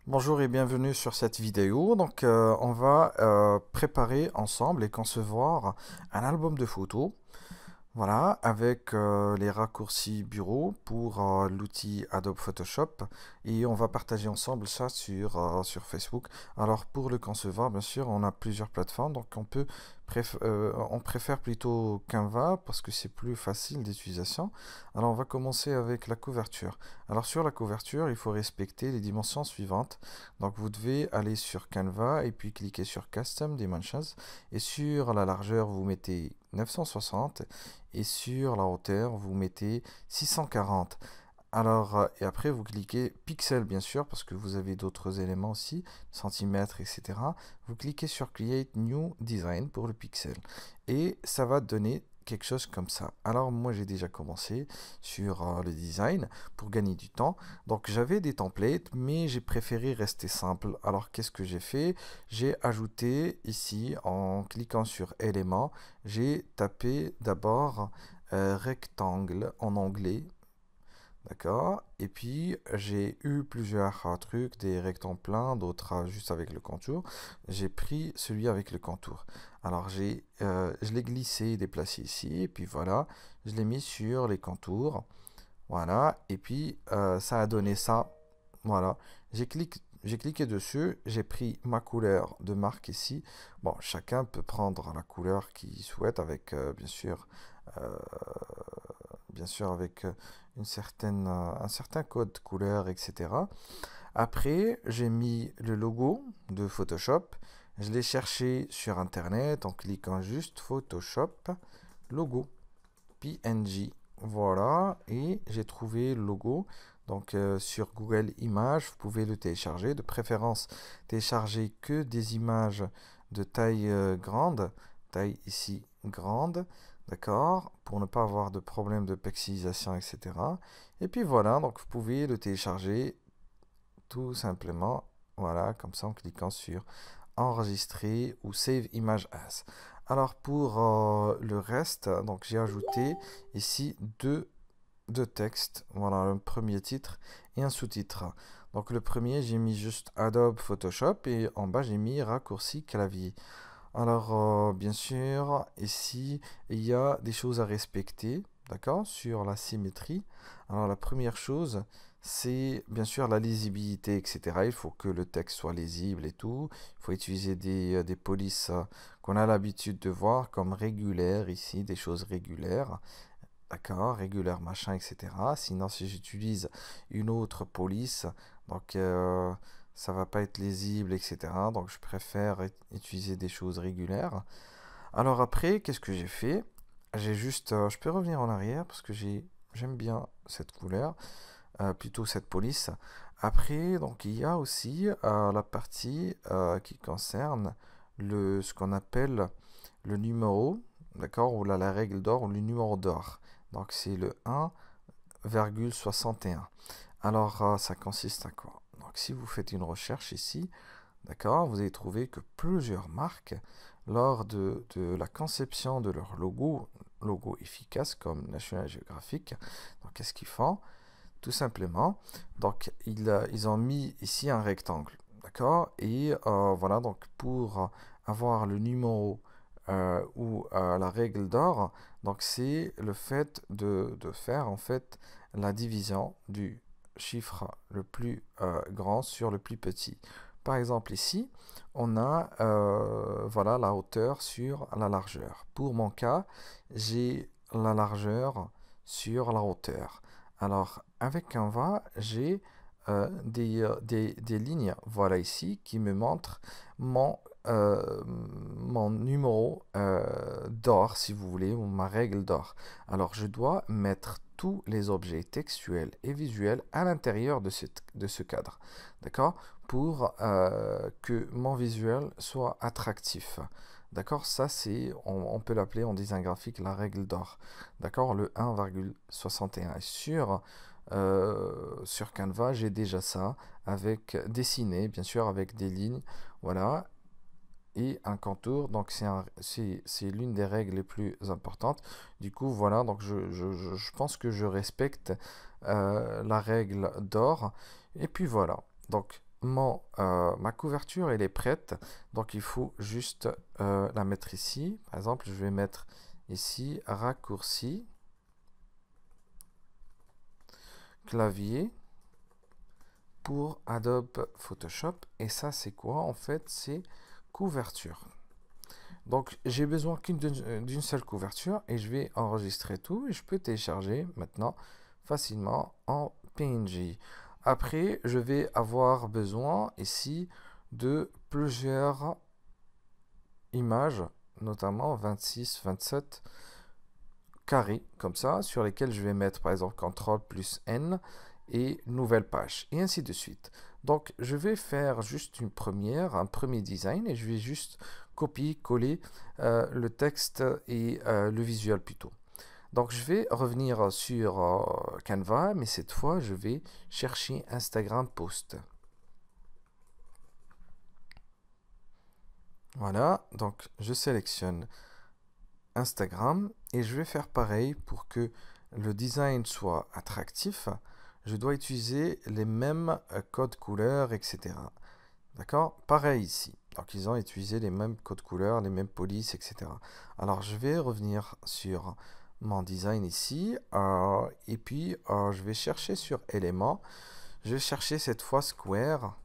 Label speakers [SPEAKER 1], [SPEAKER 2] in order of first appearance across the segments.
[SPEAKER 1] Bonjour et bienvenue sur cette vidéo. On va préparer ensemble et concevoir un album de photos. Voilà, avec les raccourcis bureau pour l'outil Adobe Photoshop et on va partager ensemble ça sur Facebook. Alors pour le concevoir, bien sûr, on a plusieurs plateformes, donc on préfère plutôt Canva parce que c'est plus facile d'utilisation. Alors on va commencer avec la couverture. Alors sur la couverture, il faut respecter les dimensions suivantes. Donc vous devez aller sur Canva et puis cliquer sur Custom Dimensions et sur la largeur, vous mettez 960 et sur la hauteur, vous mettez 640. Alors, et après, vous cliquez pixel, bien sûr, parce que vous avez d'autres éléments aussi, centimètres, etc. Vous cliquez sur Create New Design pour le pixel. Et ça va donner quelque chose comme ça. Alors, moi, j'ai déjà commencé sur le design pour gagner du temps. Donc, j'avais des templates, mais j'ai préféré rester simple. Alors, qu'est-ce que j'ai fait? J'ai ajouté ici, en cliquant sur éléments, j'ai tapé d'abord rectangle en anglais. D'accord. Et puis, j'ai eu plusieurs trucs, des rectangles pleins, d'autres juste avec le contour. J'ai pris celui avec le contour. Alors, je l'ai glissé, déplacé ici. Et puis voilà, je l'ai mis sur les contours. Voilà. Et puis, ça a donné ça. Voilà. J'ai cliqué dessus. J'ai pris ma couleur de marque ici. Bon, chacun peut prendre la couleur qu'il souhaite avec, euh, bien sûr avec un certain code couleur, etc. Après, j'ai mis le logo de Photoshop. Je l'ai cherché sur Internet en cliquant juste Photoshop, logo, PNG. Voilà, et j'ai trouvé le logo. Donc sur Google Images, vous pouvez le télécharger. De préférence, télécharger que des images de taille grande, taille ici grande, d'accord, pour ne pas avoir de problème de pixelisation, etc. Et puis voilà, donc vous pouvez le télécharger tout simplement, voilà, comme ça en cliquant sur enregistrer ou save image as. Alors pour le reste, donc j'ai ajouté ici deux textes, voilà, un premier titre et un sous-titre. Donc le premier, j'ai mis juste Adobe Photoshop et en bas j'ai mis raccourci clavier. Alors bien sûr, ici il y a des choses à respecter, d'accord, sur la symétrie. Alors la première chose, c'est bien sûr la lisibilité, etc. Il faut que le texte soit lisible et tout. Il faut utiliser des polices qu'on a l'habitude de voir comme régulières ici, des choses régulières. D'accord, régulière machin, etc. Sinon, si j'utilise une autre police, donc ça va pas être lisible, etc. Donc je préfère utiliser des choses régulières. Alors après, qu'est-ce que j'ai fait? J'ai juste, je peux revenir en arrière parce que j'aime bien cette couleur, plutôt cette police. Après, donc il y a aussi la partie qui concerne ce qu'on appelle le numéro, d'accord, ou la règle d'or ou le numéro d'or. Donc c'est le 1,61. Alors ça consiste à quoi? Donc si vous faites une recherche ici, d'accord, vous allez trouver que plusieurs marques, lors de la conception de leur logo efficace comme National Geographic, donc qu'est-ce qu'ils font? Tout simplement, donc ils ont mis ici un rectangle, d'accord? Et voilà, donc pour avoir le numéro ou la règle d'or, donc c'est le fait de faire en fait la division du chiffre le plus grand sur le plus petit. Par exemple ici, on a voilà la hauteur sur la largeur. Pour mon cas, j'ai la largeur sur la hauteur. Alors, avec Canva, j'ai des lignes, voilà ici, qui me montrent mon numéro d'or, si vous voulez, ou ma règle d'or. Alors, je dois mettre tous les objets textuels et visuels à l'intérieur de ce cadre, d'accord, pour que mon visuel soit attractif. D'accord, ça on peut l'appeler en design graphique la règle d'or. D'accord, le 1,61. Sur Canva, j'ai déjà ça avec dessiné, bien sûr, avec des lignes, voilà, et un contour. Donc c'est l'une des règles les plus importantes. Du coup, voilà, donc je pense que je respecte la règle d'or. Et puis voilà. Donc ma couverture elle est prête, donc il faut juste la mettre ici. Par exemple, je vais mettre ici raccourci clavier pour Adobe Photoshop, et ça c'est quoi en fait? C'est couverture. Donc j'ai besoin d'une seule couverture et je vais enregistrer tout et je peux télécharger maintenant facilement en PNG. Après, je vais avoir besoin ici de plusieurs images, notamment 26, 27 carrés comme ça, sur lesquels je vais mettre par exemple CTRL plus N et nouvelle page, et ainsi de suite. Donc je vais faire juste un premier design, et je vais juste copier, coller le texte et le visuel plutôt. Donc je vais revenir sur Canva, mais cette fois je vais chercher Instagram Post. Voilà, donc je sélectionne Instagram et je vais faire pareil pour que le design soit attractif. Je dois utiliser les mêmes codes couleurs, etc. D'accord? Pareil ici. Donc ils ont utilisé les mêmes codes couleurs, les mêmes polices, etc. Alors je vais revenir sur mon design ici et puis je vais chercher sur éléments. Je vais chercher cette fois square.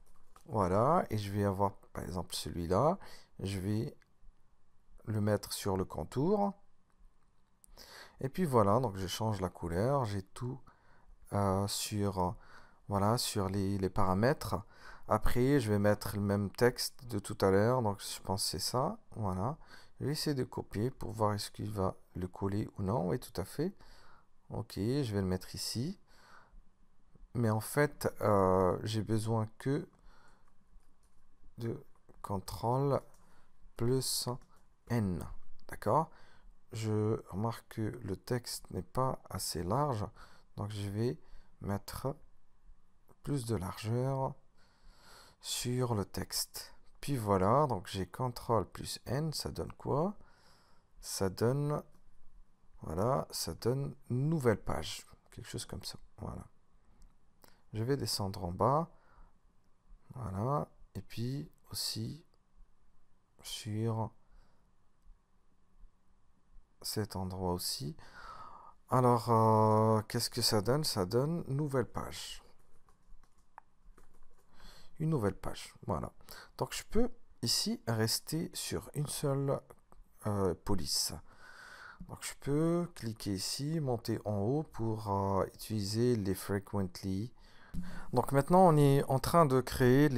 [SPEAKER 1] Voilà, et je vais avoir par exemple celui-là. Je vais le mettre sur le contour. Et puis voilà, donc je change la couleur. J'ai tout voilà, sur les paramètres. Après, je vais mettre le même texte de tout à l'heure. Donc, je pense que c'est ça. Voilà. Je vais essayer de copier pour voir est-ce qu'il va le coller ou non. Oui, tout à fait. Ok, je vais le mettre ici. Mais en fait, j'ai besoin que de CTRL plus N. D'accord? Je remarque que le texte n'est pas assez large. Donc, je vais mettre plus de largeur sur le texte. Puis voilà, donc j'ai CTRL plus N, ça donne quoi? Ça donne, voilà, ça donne nouvelle page, quelque chose comme ça. Voilà. Je vais descendre en bas, voilà, et puis aussi sur cet endroit aussi. Alors, qu'est-ce que ça donne? Ça donne nouvelle page. Une nouvelle page, voilà. Donc je peux ici rester sur une seule police. Donc je peux cliquer ici, monter en haut pour utiliser les frequently. Donc maintenant on est en train de créer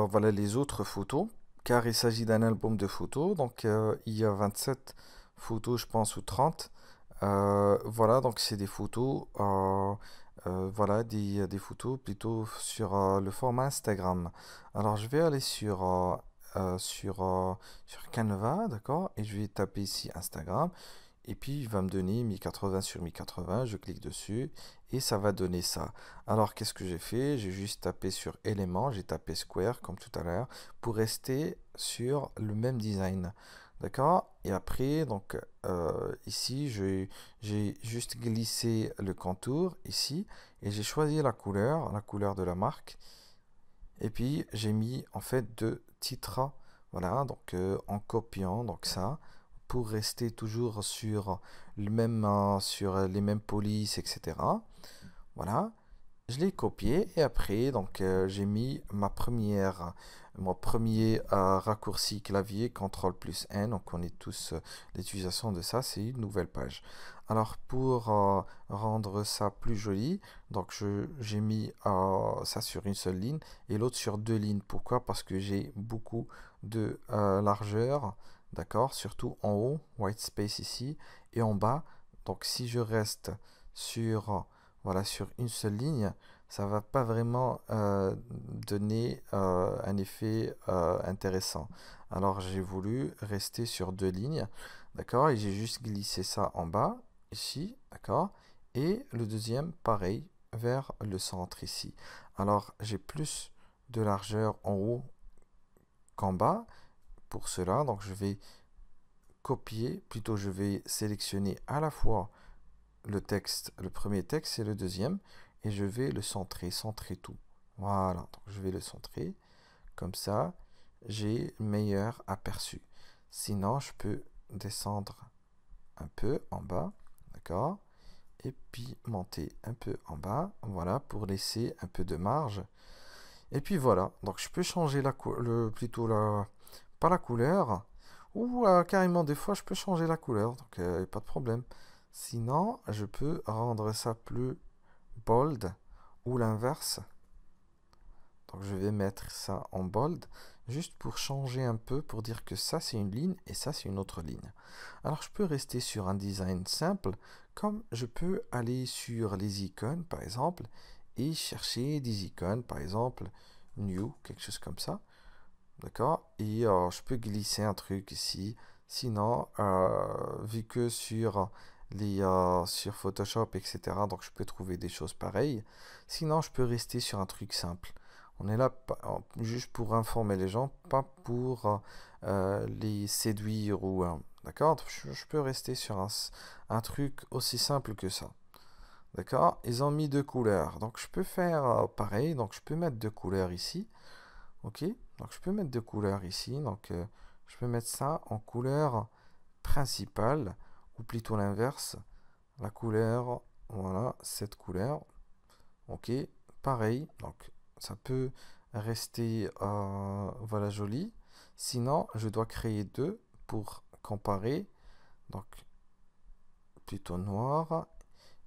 [SPEAKER 1] voilà, les autres photos, car il s'agit d'un album de photos. Donc il y a 27 photos je pense, ou 30. Voilà, donc c'est des photos, voilà, des photos plutôt sur le format Instagram. Alors je vais aller sur Canva, d'accord, et je vais taper ici Instagram. Et puis il va me donner 1080 sur 1080, je clique dessus et ça va donner ça. Alors qu'est-ce que j'ai fait? J'ai juste tapé sur éléments, j'ai tapé square comme tout à l'heure pour rester sur le même design. D'accord? Et après, donc ici, j'ai juste glissé le contour ici et j'ai choisi la couleur de la marque. Et puis j'ai mis en fait deux titres, voilà, donc en copiant donc ça pour rester toujours sur sur les mêmes polices, etc. Voilà, je l'ai copié et après donc j'ai mis mon premier raccourci clavier CTRL plus N. Donc on est tous l'utilisation de ça, c'est une nouvelle page. Alors pour rendre ça plus joli, donc j'ai mis ça sur une seule ligne et l'autre sur deux lignes. Pourquoi? Parce que j'ai beaucoup de largeur, d'accord, surtout en haut, white space ici, et en bas. Donc si je reste sur voilà, sur une seule ligne, ça va pas vraiment donner un effet intéressant. Alors j'ai voulu rester sur deux lignes, d'accord, et j'ai juste glissé ça en bas, ici, d'accord, et le deuxième, pareil, vers le centre ici. Alors j'ai plus de largeur en haut qu'en bas pour cela, donc je vais copier, plutôt je vais sélectionner à la fois le texte, le premier texte et le deuxième, et je vais le centrer tout. Voilà, donc je vais le centrer. Comme ça, j'ai le meilleur aperçu. Sinon, je peux descendre un peu en bas, d'accord? Et puis monter un peu en bas, voilà, pour laisser un peu de marge. Et puis voilà, donc je peux changer plutôt pas la couleur, ou carrément des fois je peux changer la couleur, donc pas de problème. Sinon, je peux rendre ça plus bold ou l'inverse. Donc je vais mettre ça en bold, juste pour changer un peu, pour dire que ça c'est une ligne et ça c'est une autre ligne. Alors je peux rester sur un design simple, comme je peux aller sur les icônes par exemple, et chercher des icônes, par exemple new, quelque chose comme ça. D'accord? Et je peux glisser un truc ici. Sinon, vu que sur Photoshop, etc., donc je peux trouver des choses pareilles. Sinon, je peux rester sur un truc simple. On est là juste pour informer les gens, pas pour les séduire ou d'accord? Je peux rester sur un truc aussi simple que ça. D'accord? Ils ont mis deux couleurs. Donc je peux faire pareil. Donc je peux mettre deux couleurs ici. Ok, donc je peux mettre deux couleurs ici, donc je peux mettre ça en couleur principale, ou plutôt l'inverse, la couleur, voilà, cette couleur, ok, pareil, donc ça peut rester, voilà, joli, sinon je dois créer deux pour comparer, donc plutôt noir,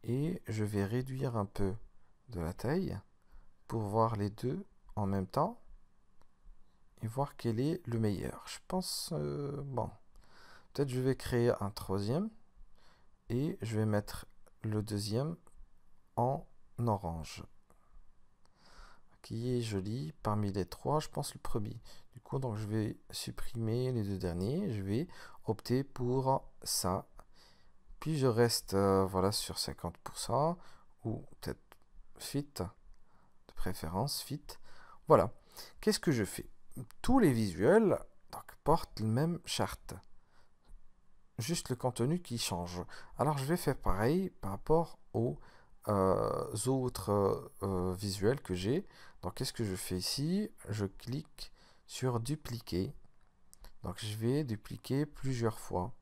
[SPEAKER 1] et je vais réduire un peu de la taille pour voir les deux en même temps, et voir quel est le meilleur. Je pense, bon, peut-être je vais créer un troisième et je vais mettre le deuxième en orange, qui est joli parmi les trois, je pense le premier. Du coup, donc je vais supprimer les deux derniers, je vais opter pour ça. Puis je reste voilà sur 50% ou peut-être fit, de préférence fit. Voilà. Qu'est-ce que je fais? Tous les visuels donc, portent le même charte. Juste le contenu qui change. Alors je vais faire pareil par rapport aux autres visuels que j'ai. Donc qu'est-ce que je fais ici? Je clique sur dupliquer. Donc je vais dupliquer plusieurs fois.